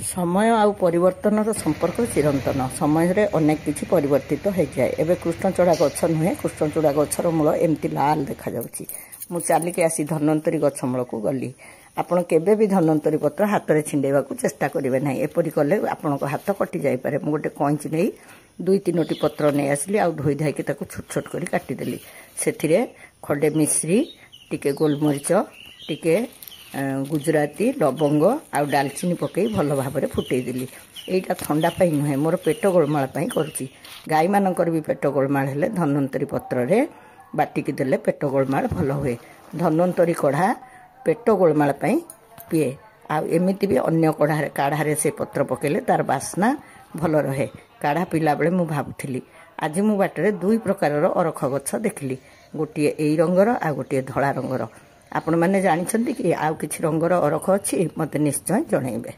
समय आउ परिवर्तन संपर्क चिरंतन समय अनेक किसी परिवर्तित हो जाए। एवं कृष्णचूड़ा गछ नुहे कृष्णचूड़ा गछर मूल एमती लाल देखा मु चलिकी आसी धन्वंतरी गछ मूल को गली। आपण केबे भी धन्वंतरी पत्र हाथ में छिंडेवा चेष्टा करेंगे ना। एपरी कले आपण हाथ कटि जापे। मुझे गोटे कंची नहीं 2-3टी पत्र नहीं आसली आ धोई धाइकी छोट छोट कर काटिदेली। से खंडे मिश्री टिके गोलमरीच टिके गुजराती लवंग आउ डालचीनी पकई भल भाव में फुटेदेली। यहीटा थंडा नुहे मोर पेट गोलमाल करुच्ची। गाई मानकर भी पेट गोलमाल हेले धन्वंतरी पत्र रे बाटिकी देले पेट गोलमाल भल हुए। धन्वंतरी कढ़ा पेट गोलमाल पिए। आमती भी अन्य काढ़ारे से पत्र पकेले तार बास्ना भल रहे। काढ़ा पीला बेले मु भाबुथिली आज मु बाटरे 2 प्रकार अरख गछ देखली। गोटे एई रंगर आ गोटे धला रंगर। आपण माने जानिछंती कि आउ किछि रंगर अरख अछि मते निश्चय जणैबे।